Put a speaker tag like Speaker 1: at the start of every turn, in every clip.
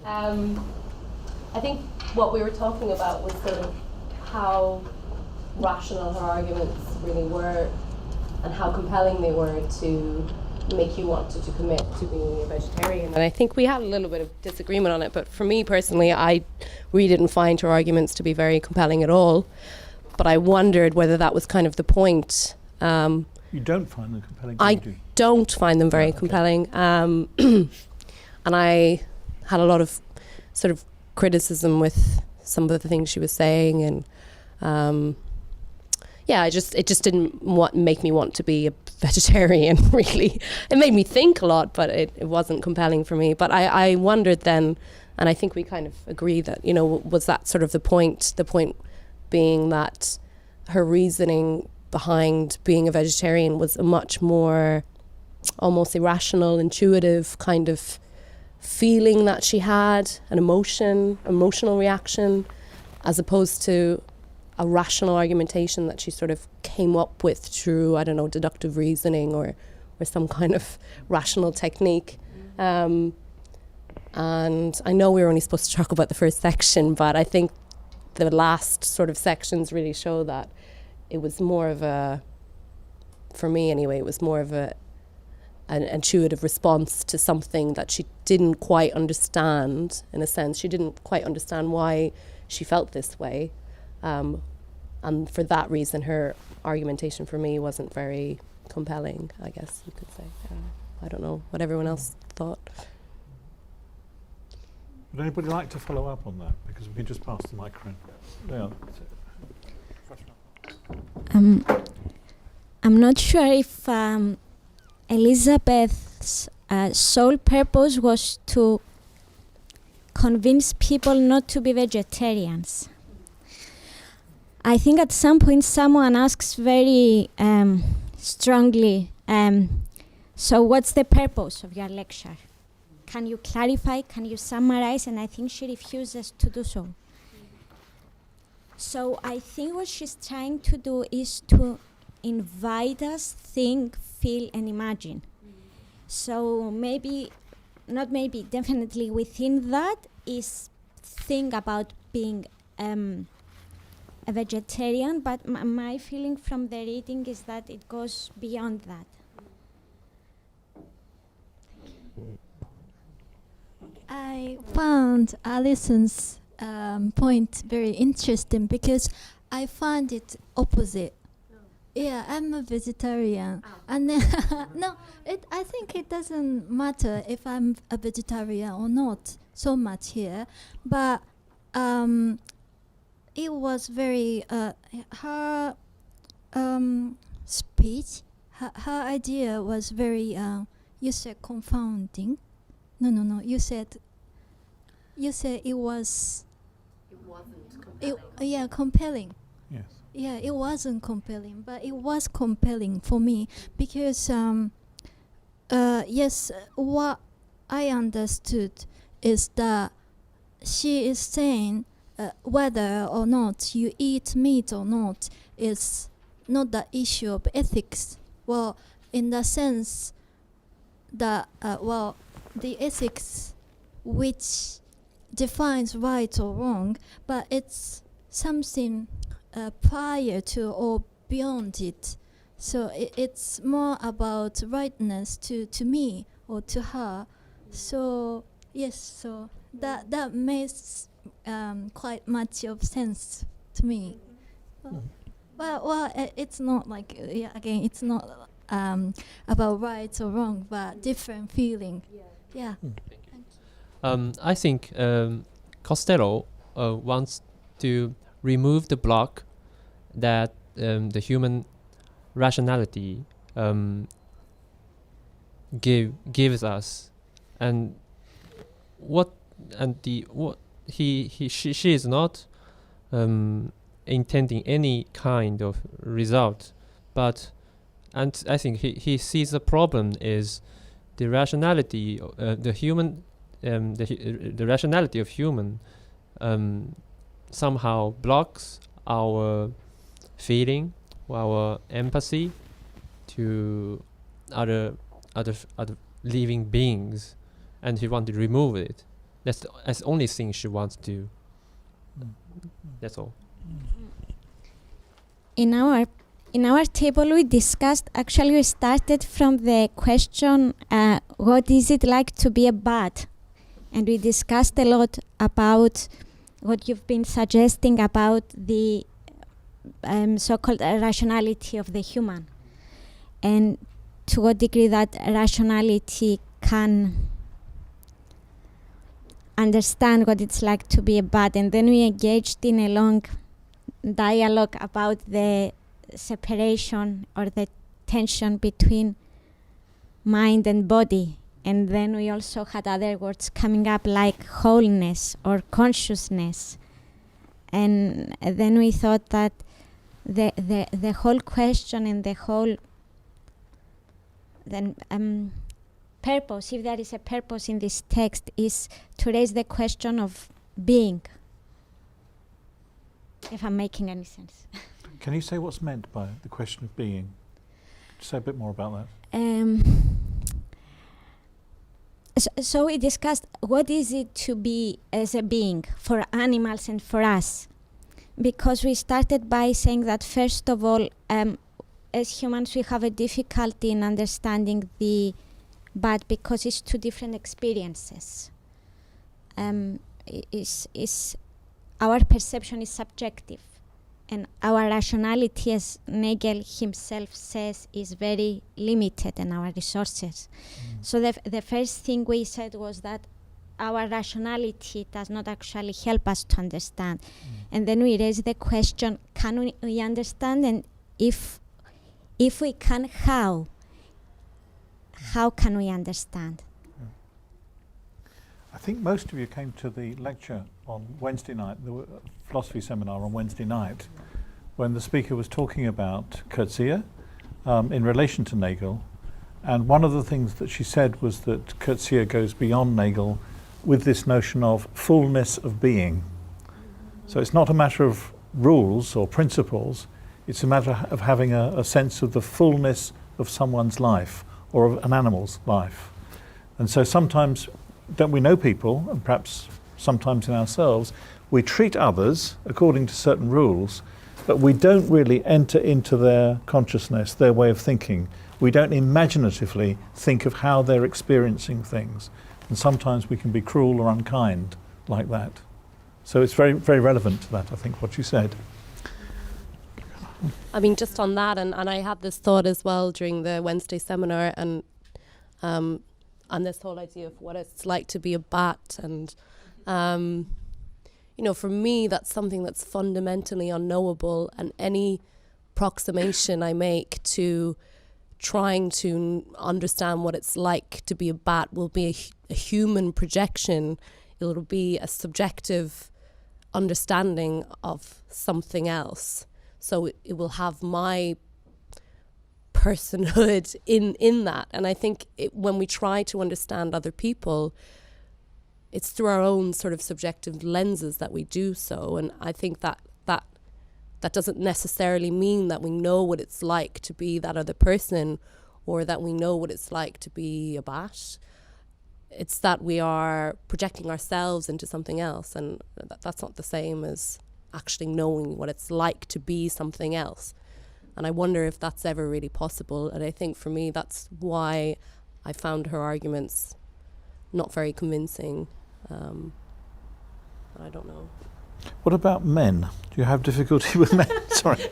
Speaker 1: I think what we were talking about was sort of how rational her arguments really were and how compelling they were to make you want to commit to being a vegetarian. And I think we had a little bit of disagreement on it, but for me personally, I really didn't find her arguments to be very compelling at all. But I wondered whether that was kind of the point.
Speaker 2: You don't find them compelling?
Speaker 1: I don't find them very compelling. And I had a lot of sort of criticism with some of the things she was saying, and it just didn't make me want to be a vegetarian, really. It made me think a lot, but it wasn't compelling for me. But I wondered then, and I think we kind of agree that, was that sort of the point being that her reasoning behind being a vegetarian was a much more almost irrational, intuitive kind of feeling that she had, an emotional reaction, as opposed to a rational argumentation that she sort of came up with through, I don't know, deductive reasoning or some kind of rational technique. And I know we were only supposed to talk about the first section, but I think the last sort of sections really show that it was more of for me anyway, it was more of an intuitive response to something that she didn't quite understand, in a sense. She didn't quite understand why she felt this way. And for that reason, her argumentation for me wasn't very compelling, I guess you could say. I don't know what everyone else thought.
Speaker 2: Would anybody like to follow up on that? Because we can just pass the microphone. Yeah.
Speaker 3: I'm not sure if Elizabeth's sole purpose was to convince people not to be vegetarians. I think at some point someone asks very strongly, so what's the purpose of your lecture? Can you clarify? Can you summarize? And I think she refuses to do so. So I think what she's trying to do is to invite us think, feel, and imagine. So definitely within that is think about being a vegetarian, but my feeling from the reading is that it goes beyond that.
Speaker 4: I found Alison's point very interesting because I found it opposite. Yeah, I'm a vegetarian, and then I think it doesn't matter if I'm a vegetarian or not so much here, but it was very her speech, her idea was very you said confounding. No. You said it was.
Speaker 1: It wasn't compelling.
Speaker 4: Compelling.
Speaker 2: Yes.
Speaker 4: Yeah, it wasn't compelling, but it was compelling for me because yes, what I understood is that she is saying whether or not you eat meat or not is not the issue of ethics. Well, in the sense that the ethics which defines right or wrong, but it's something prior to or beyond it. So it's more about rightness to me or to her. So yes, so that makes quite much of sense to me. Well, it's not like again, it's not about right or wrong, but different feeling. Yeah.
Speaker 5: I think Costello wants to remove the block that the human rationality gives us, and she is not intending any kind of result, and I think he sees the problem is the rationality, the rationality of human somehow blocks our feeling, our empathy to other living beings, and he wanted to remove it. That's the only thing she wants to do. That's all.
Speaker 3: In our table, we discussed. Actually, we started from the question, "What is it like to be a bat?" And we discussed a lot about what you've been suggesting about the so-called rationality of the human, and to what degree that rationality can understand what it's like to be a bat. And then we engaged in a long dialogue about the separation or the tension between mind and body. And then we also had other words coming up like wholeness or consciousness. And then we thought that the whole question and the whole purpose, if there is a purpose in this text, is to raise the question of being, if I'm making any sense.
Speaker 2: Can you say what's meant by the question of being? Say a bit more about that.
Speaker 3: So we discussed what is it to be as a being for animals and for us, because we started by saying that first of all, as humans we have a difficulty in understanding the bad because it's two different experiences. Our perception is subjective, and our rationality, as Nagel himself says, is very limited in our resources. So the first thing we said was that our rationality does not actually help us to understand. And then we raised the question, can we understand? And if we can, how? How can we understand?
Speaker 2: I think most of you came to the lecture on Wednesday night, the philosophy seminar on Wednesday night, when the speaker was talking about Coetzee in relation to Nagel. And one of the things that she said was that Coetzee goes beyond Nagel with this notion of fullness of being. So it's not a matter of rules or principles, it's a matter of having a sense of the fullness of someone's life or of an animal's life. And so sometimes, don't we know people, and perhaps sometimes in ourselves, we treat others according to certain rules, but we don't really enter into their consciousness, their way of thinking. We don't imaginatively think of how they're experiencing things. And sometimes we can be cruel or unkind like that. So it's very, very relevant to that, I think, what you said.
Speaker 1: I mean, just on that, and I had this thought as well during the Wednesday seminar, and this whole idea of what it's like to be a bat. And, for me, that's something that's fundamentally unknowable, and any approximation I make to trying to understand what it's like to be a bat will be a human projection. It'll be a subjective understanding of something else. So it will have my personhood in that. And I think when we try to understand other people, it's through our own sort of subjective lenses that we do so. And I think that doesn't necessarily mean that we know what it's like to be that other person, or that we know what it's like to be a bat. It's that we are projecting ourselves into something else, and that's not the same as actually knowing what it's like to be something else. And I wonder if that's ever really possible. And I think for me, that's why I found her arguments not very convincing. I don't know.
Speaker 2: What about men? Do you have difficulty with men? Sorry.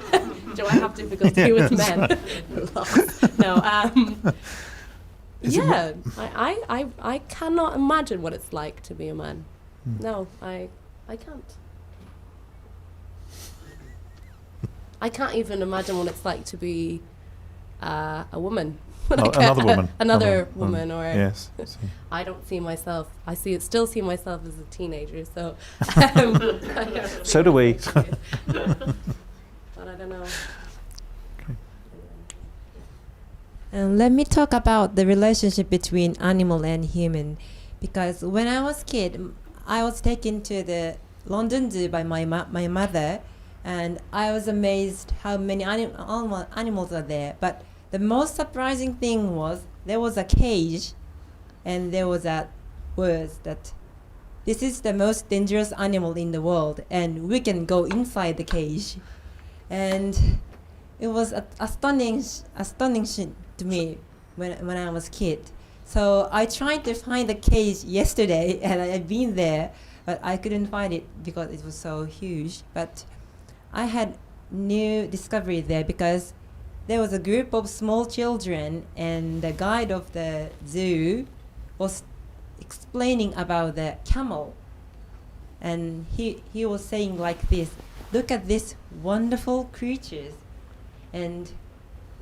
Speaker 1: Do I have difficulty with men? No. Yeah, I cannot imagine what it's like to be a man. No, I can't. I can't even imagine what it's like to be a woman.
Speaker 2: Another woman.
Speaker 1: Another woman, or
Speaker 2: yes.
Speaker 1: I don't see myself. Still see myself as a teenager. So.
Speaker 2: So do we.
Speaker 1: But I don't know.
Speaker 6: Let me talk about the relationship between animal and human, because when I was a kid, I was taken to the London Zoo by my mother, and I was amazed how many animals are there. But the most surprising thing was there was a cage, and there was a words that this is the most dangerous animal in the world, and we can go inside the cage. And it was astonishing to me when I was kid. So I tried to find the cage yesterday, and I've been there, but I couldn't find it because it was so huge. But I had new discovery there because there was a group of small children, and the guide of the zoo was explaining about the camel. And he was saying like this, look at these wonderful creatures. And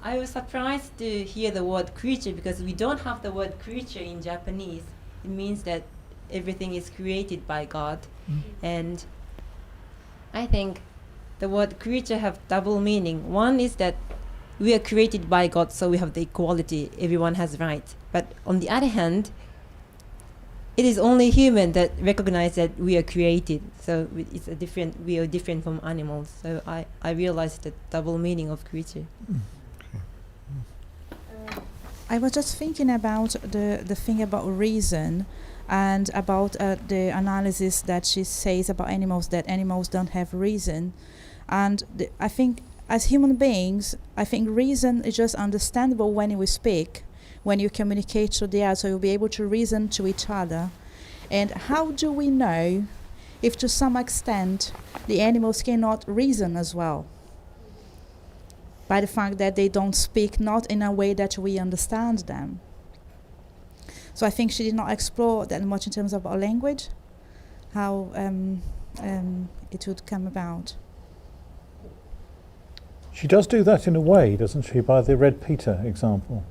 Speaker 6: I was surprised to hear the word creature because we don't have the word creature in Japanese. It means that everything is created by God. And I think the word creature have double meaning. One is that we are created by God, so we have the equality, everyone has right. But on the other hand, it is only human that recognize that we are created. So it's a different, we are different from animals. So I realized the double meaning of creature.
Speaker 7: I was just thinking about the thing about reason and about the analysis that she says about animals, that animals don't have reason. And I think as human beings, I think reason is just understandable when we speak, when you communicate to the other, so you'll be able to reason to each other. And how do we know if to some extent the animals cannot reason as well? By the fact that they don't speak not in a way that we understand them. So I think she did not explore that much in terms of our language, how it would come about.
Speaker 2: She does do that in a way, doesn't she, by the Red Peter example?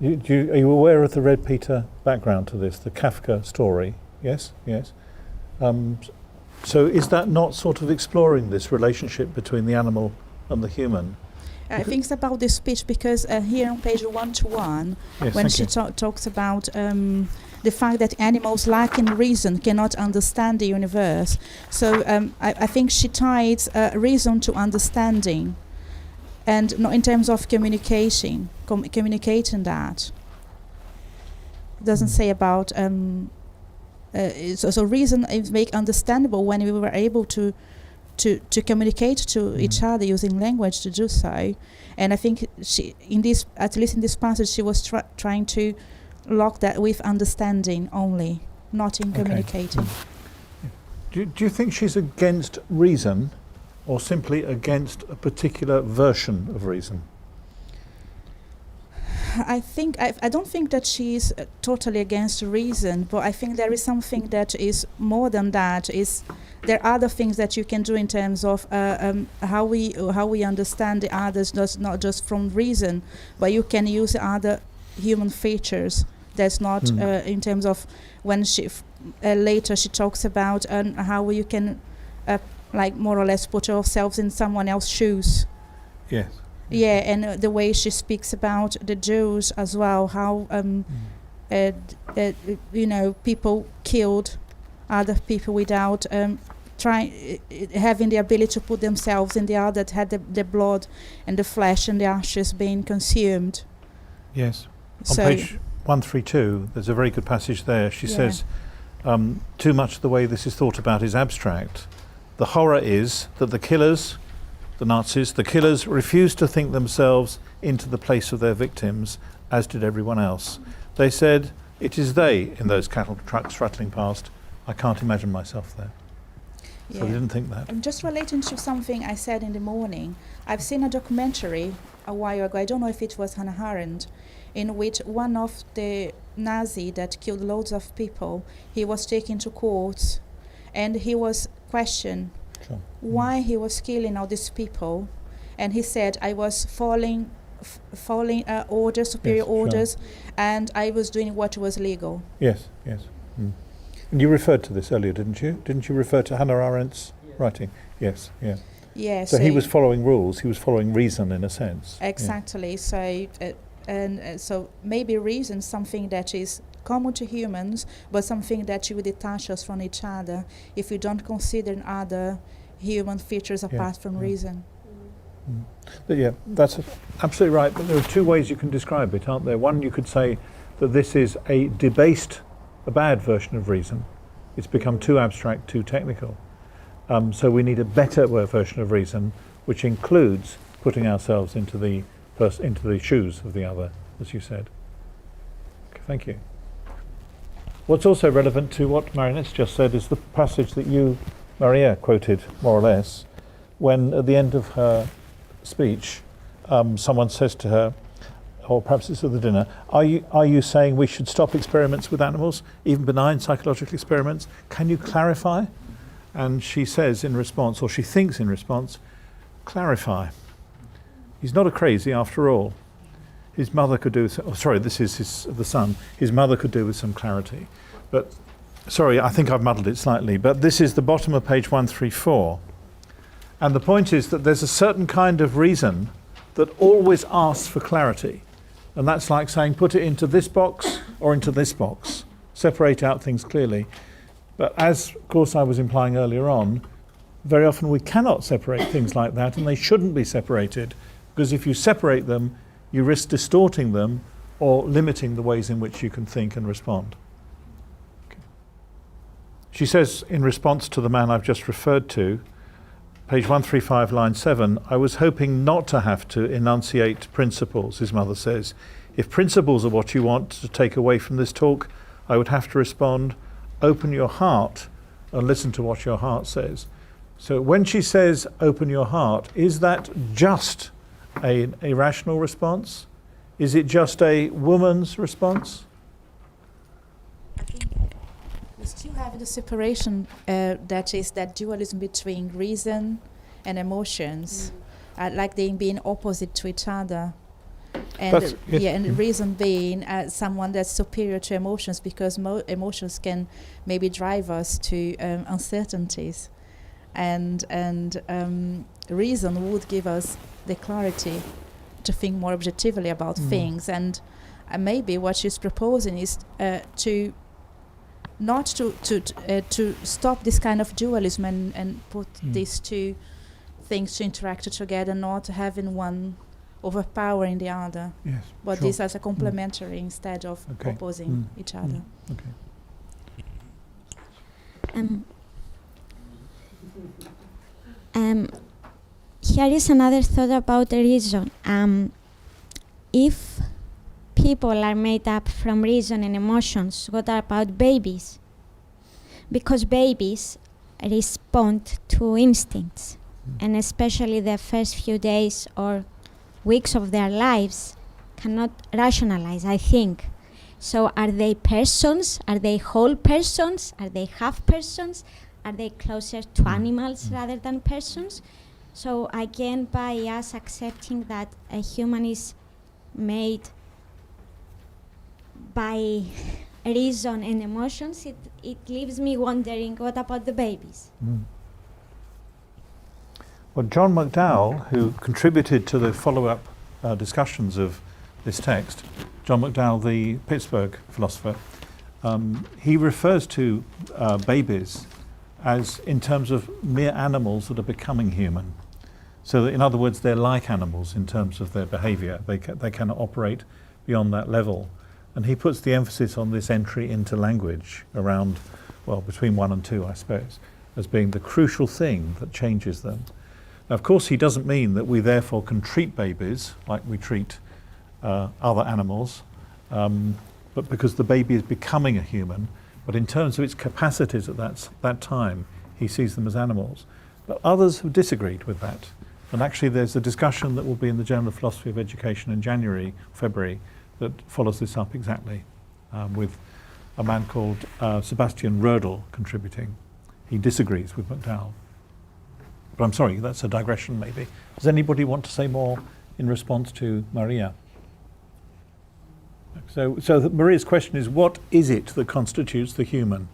Speaker 2: Are you aware of the Red Peter background to this, the Kafka story? Yes, yes. So is that not sort of exploring this relationship between the animal and the human?
Speaker 7: I think it's about this speech because here on page 121,
Speaker 2: Yes,
Speaker 7: when she talks about the fact that animals lacking reason cannot understand the universe. So I think she ties reason to understanding, and not in terms of communicating that. It doesn't say about so reason is make understandable when we were able to communicate to each other using language to do so. And I think she, at least in this passage, she was trying to lock that with understanding only, not in communicating.
Speaker 2: Do you think she's against reason or simply against a particular version of reason?
Speaker 7: I don't think that she's totally against reason, but I think there is something that is more than that. There are other things that you can do in terms of how we understand the others, not just from reason, but you can use other human features. That's not in terms of when she later she talks about how you can like more or less put ourselves in someone else's shoes.
Speaker 2: Yes.
Speaker 7: Yeah, and the way she speaks about the Jews as well, how people killed other people without having the ability to put themselves in the other that had the blood and the flesh and the ashes being consumed.
Speaker 2: Yes.
Speaker 7: So
Speaker 2: on page 132, there's a very good passage there. She says, too much of the way this is thought about is abstract. The horror is that the killers, the Nazis, the killers refused to think themselves into the place of their victims, as did everyone else. They said, it is they in those cattle trucks rattling past. I can't imagine myself there. So they didn't think that.
Speaker 7: And just relating to something I said in the morning, I've seen a documentary a while ago, I don't know if it was Hannah Arendt, in which one of the Nazi that killed loads of people, he was taken to court and he was questioned why he was killing all these people, and he said, I was following orders, superior orders, and I was doing what was legal.
Speaker 2: Yes, yes. And you referred to this earlier, didn't you? Didn't you refer to Hannah Arendt's writing? Yes, yeah.
Speaker 7: Yeah.
Speaker 2: So he was following rules, he was following reason in a sense.
Speaker 7: Exactly. So so maybe reason something that is common to humans, but something that you detach us from each other if you don't consider other human features apart from reason.
Speaker 2: But yeah, that's absolutely right. But there are two ways you can describe it, aren't there? One, you could say that this is a debased, a bad version of reason, It's become too abstract, too technical. So we need a better version of reason, which includes putting ourselves into the shoes of the other, as you said. Okay, thank you. What's also relevant to what Marinette's just said is the passage that you, Maria, quoted, more or less, when at the end of her speech, someone says to her, or perhaps it's at the dinner, are you saying we should stop experiments with animals, even benign psychological experiments? Can you clarify? And she says in response, or she thinks in response, clarify. He's not a crazy after all. His mother could do, this is the son, his mother could do with some clarity. But, sorry, I think I've muddled it slightly, but this is the bottom of page 134. And the point is that there's a certain kind of reason that always asks for clarity. And that's like saying, put it into this box or into this box. Separate out things clearly. But as, of course, I was implying earlier on, very often we cannot separate things like that, and they shouldn't be separated, because if you separate them, you risk distorting them or limiting the ways in which you can think and respond. Okay. She says, in response to the man I've just referred to, page 135, line 7, I was hoping not to have to enunciate principles, his mother says. If principles are what you want to take away from this talk, I would have to respond, open your heart and listen to what your heart says. So when she says, open your heart, is that just a rational response? Is it just a woman's response?
Speaker 7: I think we still have the separation, that is that dualism between reason and emotions, like they being opposite to each other. And and reason being someone that's superior to emotions, because emotions can maybe drive us to uncertainties, and reason would give us the clarity to think more objectively about things. And maybe what she's proposing is to stop this kind of dualism and put these two things to interact together, not having one overpowering the other,
Speaker 2: yes,
Speaker 7: but
Speaker 2: sure.
Speaker 7: this as a complementary instead of opposing each other.
Speaker 3: Here is another thought about the reason. If people are made up from reason and emotions, what about babies? Because babies respond to instincts, and especially the first few days or weeks of their lives cannot rationalize, I think. So are they persons? Are they whole persons? Are they half persons? Are they closer to animals rather than persons? So again, by us accepting that a human is made by reason and emotions, it leaves me wondering, what about the babies?
Speaker 2: Well, John McDowell, who contributed to the follow-up discussions of this text, John McDowell, the Pittsburgh philosopher, he refers to babies as in terms of mere animals that are becoming human. So that, in other words, they're like animals in terms of their behaviour. They cannot operate beyond that level. And he puts the emphasis on this entry into language around, well, between 1 and 2, I suppose, as being the crucial thing that changes them. Now, of course, he doesn't mean that we therefore can treat babies like we treat other animals, but because the baby is becoming a human. But in terms of its capacities at that time, he sees them as animals. But others have disagreed with that. And actually there's a discussion that will be in the Journal of Philosophy of Education in February, that follows this up exactly, with a man called Sebastian Rödel contributing. He disagrees with McDowell. But I'm sorry, that's a digression maybe. Does anybody want to say more in response to Maria? So Maria's question is, what is it that constitutes the human?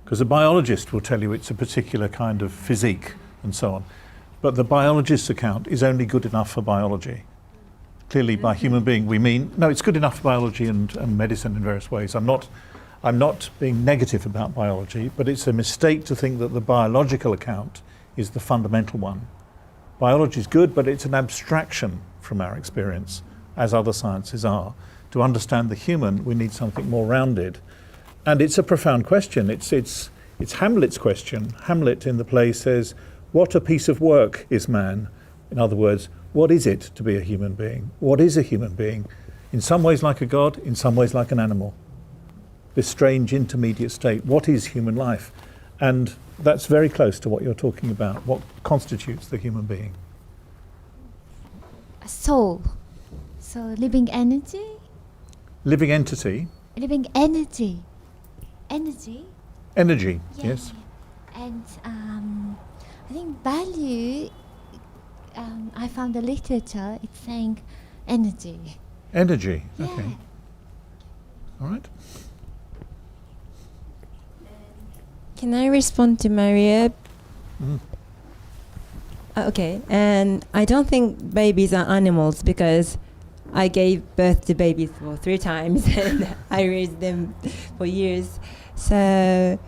Speaker 2: Because a biologist will tell you it's a particular kind of physique and so on. But the biologist's account is only good enough for biology. Clearly by human being we mean, no, it's good enough for biology and medicine in various ways. I'm not being negative about biology, but it's a mistake to think that the biological account is the fundamental one. Biology is good, but it's an abstraction from our experience, as other sciences are. To understand the human, we need something more rounded. And it's a profound question. It's Hamlet's question. Hamlet in the play says, what a piece of work is man? In other words, what is it to be a human being? What is a human being? In some ways like a god, in some ways like an animal. This strange intermediate state. What is human life? And that's very close to what you're talking about. What constitutes the human being?
Speaker 8: A soul. So living energy?
Speaker 2: Living entity.
Speaker 8: Living energy. Energy?
Speaker 2: Energy,
Speaker 8: Yeah.
Speaker 2: yes.
Speaker 8: And I think value, I found the literature, it's saying energy.
Speaker 2: Energy,
Speaker 8: Yeah.
Speaker 2: okay. All right.
Speaker 6: Can I respond to Maria?
Speaker 2: Mm.
Speaker 6: Okay, and I don't think babies are animals because I gave birth to babies for 3 times and I raised them for years. So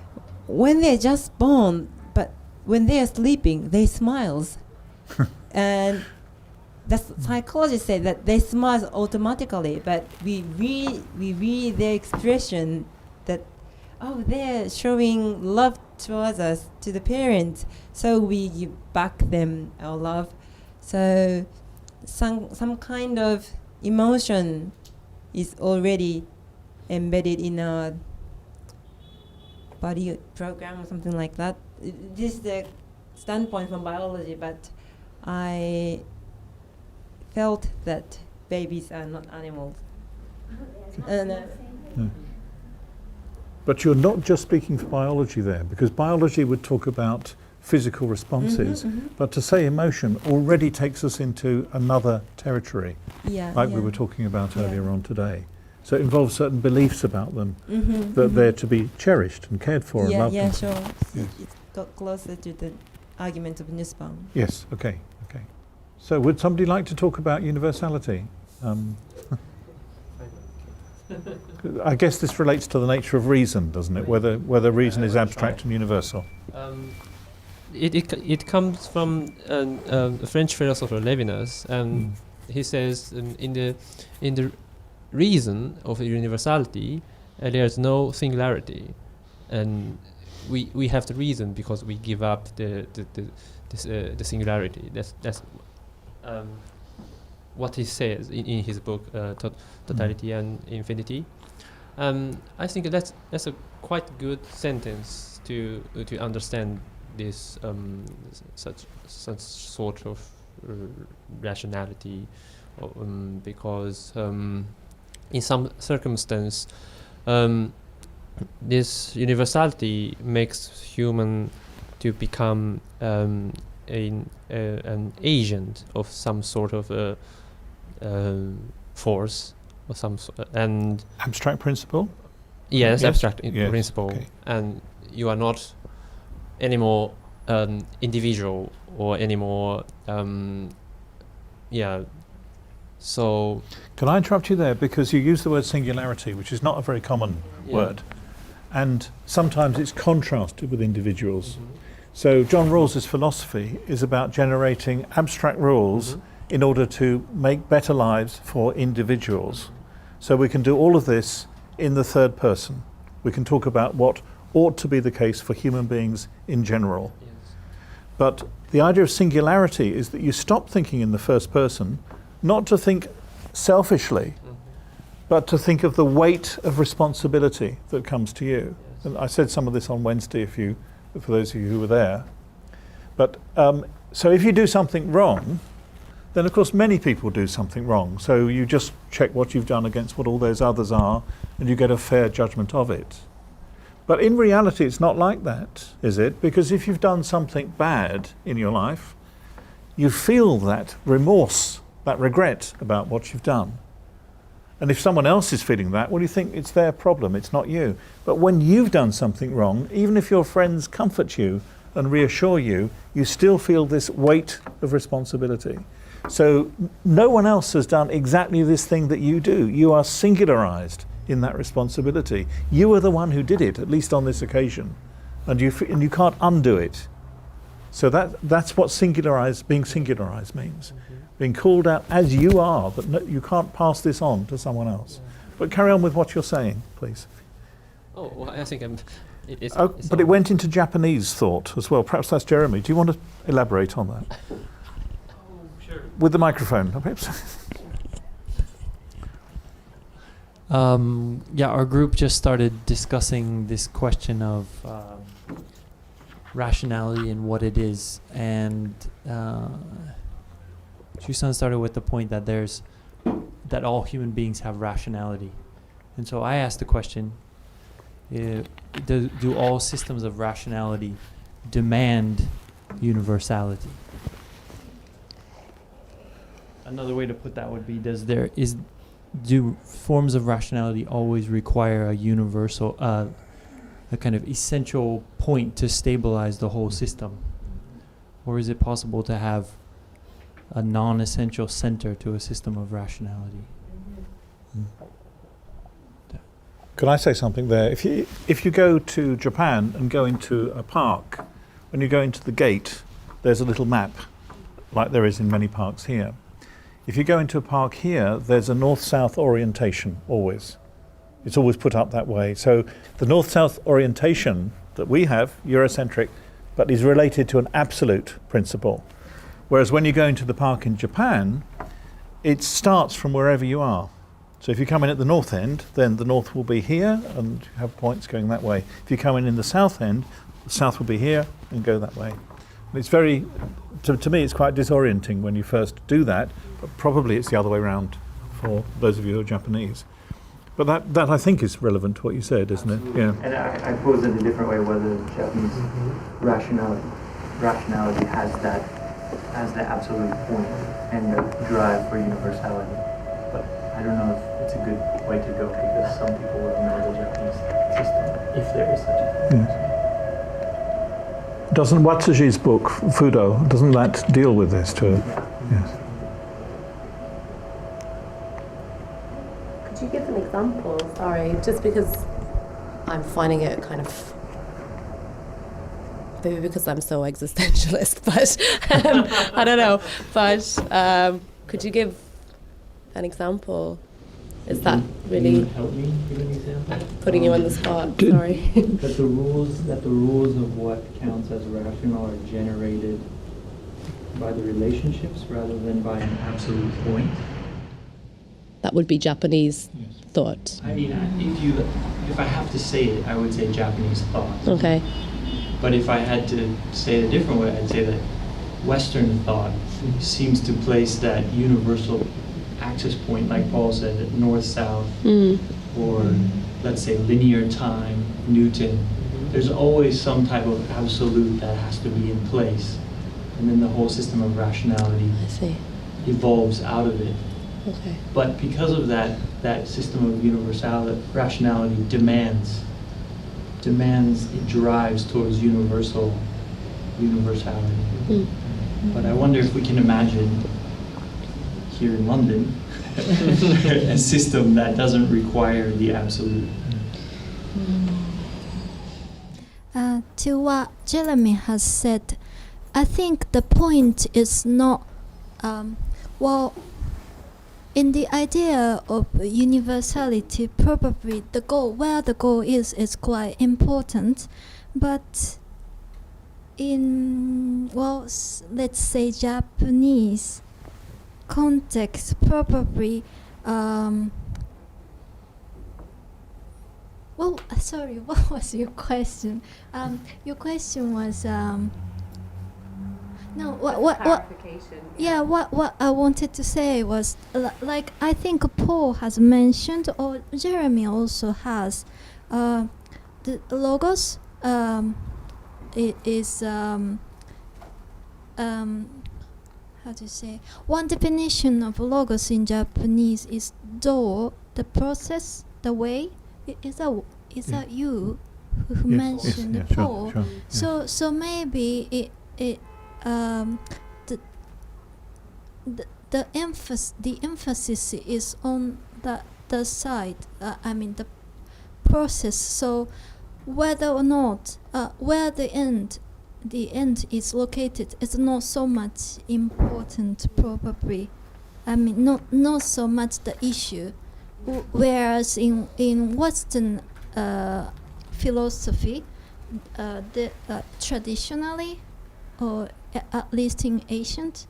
Speaker 6: when they're just born, but when they're sleeping, they smiles. And the psychologists say that they smile automatically, but we read their expression that, oh, they're showing love towards us, to the parents, so we give back them our love. So some kind of emotion is already embedded in our body program or something like that. This is the standpoint from biology, but I felt that babies are not animals.
Speaker 2: But you're not just speaking for biology there, because biology would talk about physical responses, but to say emotion already takes us into another territory, like we were talking about earlier on today. So it involves certain beliefs about them, that they're to be cherished and cared for and loved.
Speaker 6: Yeah, sure.
Speaker 2: Yes.
Speaker 6: It got closer to the argument of Nussbaum.
Speaker 2: Yes, okay. So would somebody like to talk about universality? I guess this relates to the nature of reason, doesn't it? Whether reason is abstract and universal.
Speaker 5: It comes from a French philosopher Levinas, and he says in the reason of universality there is no singularity, and we have the reason because we give up the singularity. That's what he says in his book Totality and Infinity. I think that's a quite good sentence to understand this such sort of rationality, because in some circumstance this universality makes human to become an agent of some sort of force or some and
Speaker 2: Abstract principle?
Speaker 5: yes,
Speaker 2: Yes.
Speaker 5: abstract
Speaker 2: Yes,
Speaker 5: principle,
Speaker 2: okay.
Speaker 5: and you are not anymore individual or anymore so
Speaker 2: Can I interrupt you there? Because you use the word singularity, which is not a very common word. And sometimes it's contrasted with individuals. So John Rawls's philosophy is about generating abstract rules in order to make better lives for individuals. So we can do all of this in the third person. We can talk about what ought to be the case for human beings in general. But the idea of singularity is that you stop thinking in the first person, not to think selfishly, but to think of the weight of responsibility that comes to you. And I said some of this on Wednesday, for those of you who were there. But so if you do something wrong, then of course many people do something wrong. So you just check what you've done against what all those others are, and you get a fair judgment of it. But in reality, it's not like that, is it? Because if you've done something bad in your life, you feel that remorse, that regret about what you've done. And if someone else is feeling that, well, you think it's their problem, it's not you. But when you've done something wrong, even if your friends comfort you and reassure you, you still feel this weight of responsibility. So no one else has done exactly this thing that you do. You are singularized in that responsibility. You are the one who did it, at least on this occasion, and you can't undo it. So that's what being singularized means. Being called out as you are, but you can't pass this on to someone else. But carry on with what you're saying, please.
Speaker 5: Oh, well, I think it's
Speaker 2: but it went into Japanese thought as well. Perhaps that's Jeremy. Do you want to elaborate on that?
Speaker 5: Sure.
Speaker 2: With the microphone, perhaps.
Speaker 9: Yeah, our group just started discussing this question of rationality and what it is, and Shusan started with the point that that all human beings have rationality, and so I asked the question: do all systems of rationality demand universality? Another way to put that would be: do forms of rationality always require a universal, a kind of essential point to stabilize the whole system? Or is it possible to have a non-essential center to a system of rationality?
Speaker 2: Can I say something there? If you go to Japan and go into a park, when you go into the gate, there's a little map, like there is in many parks here. If you go into a park here, there's a north-south orientation always. It's always put up that way. So the north-south orientation that we have, Eurocentric, but is related to an absolute principle. Whereas when you go into the park in Japan, it starts from wherever you are. So if you come in at the north end, then the north will be here and you have points going that way. If you come in the south end, the south will be here and go that way. And it's very, to me, it's quite disorienting when you first do that, but probably it's the other way around for those of you who are Japanese. But that I think is relevant to what you said, isn't it? Yeah.
Speaker 10: And I pose it a different way, whether Japanese rationality has the absolute point and the drive for universality. But I don't know if it's a good way to go, because some people will know the Japanese system, if there is such a thing.
Speaker 2: Yeah. Doesn't Watsuji's book, Fudo, doesn't that deal with this too? Yes.
Speaker 1: Could you give an example? Sorry, just because I'm finding it kind of, maybe because I'm so existentialist, but I don't know. But could you give an example? Is that really
Speaker 11: help me give an example?
Speaker 1: Putting you on the spot? Sorry.
Speaker 11: That the rules of what counts as rational are generated by the relationships rather than by an absolute point.
Speaker 1: That would be Japanese thought.
Speaker 11: I mean, if I have to say it, I would say Japanese thought.
Speaker 1: Okay.
Speaker 11: But if I had to say it a different way, I'd say that Western thought seems to place that universal axis point, like Paul said, at north-south, or let's say linear time, Newton. There's always some type of absolute that has to be in place, and then the whole system of rationality evolves out of it.
Speaker 1: Okay.
Speaker 11: But because of that system of rationality demands, it drives towards universality. But I wonder if we can imagine here in London a system that doesn't require the absolute.
Speaker 4: To what Jeremy has said, I think the point is not, in the idea of universality, probably where the goal is quite important, but in, let's say Japanese context, probably, sorry, what was your question? Your question was, what I wanted to say was, like, I think Paul has mentioned, or Jeremy also has, the logos, it is, how to say, one definition of logos in Japanese is do, the process, the way. Is that you who mentioned Paul? Sure. So maybe the emphasis is on the side. The process. So whether or not where the end is located is not so much important, probably. Not so much the issue. Whereas in Western philosophy, traditionally, or at least in ancient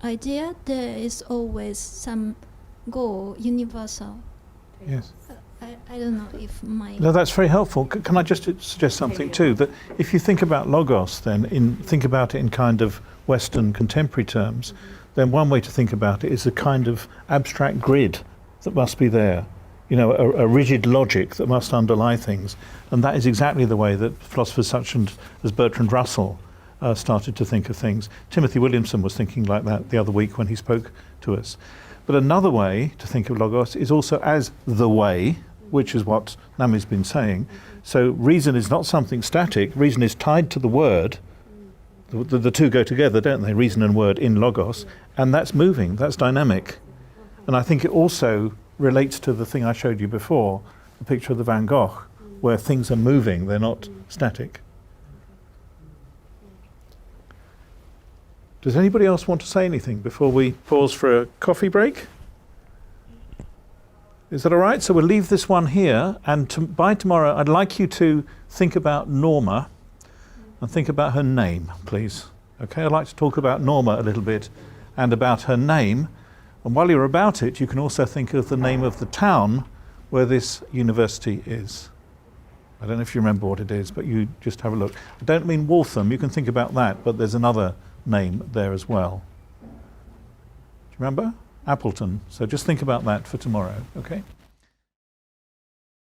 Speaker 4: idea, there is always some goal, universal.
Speaker 2: Yes.
Speaker 4: I don't know if my...
Speaker 2: No, that's very helpful. Can I just suggest something too? That if you think about logos, then think about it in kind of Western contemporary terms, then one way to think about it is a kind of abstract grid that must be there. You know, a rigid logic that must underlie things. And that is exactly the way that philosophers such as Bertrand Russell started to think of things. Timothy Williamson was thinking like that the other week when he spoke to us. But another way to think of logos is also as the way, which is what Nami's been saying. So reason is not something static. Reason is tied to the word. The two go together, don't they? Reason and word in logos. And that's moving, that's dynamic. And I think it also relates to the thing I showed you before, the picture of the Van Gogh, where things are moving, they're not static. Does anybody else want to say anything before we pause for a coffee break? Is that all right? So we'll leave this one here, and by tomorrow I'd like you to think about Norma and think about her name, please. Okay, I'd like to talk about Norma a little bit and about her name. And while you're about it, you can also think of the name of the town where this university is. I don't know if you remember what it is, but you just have a look. I don't mean Waltham, you can think about that, but there's another name there as well. Do you remember? Appleton. So just think about that for tomorrow, okay?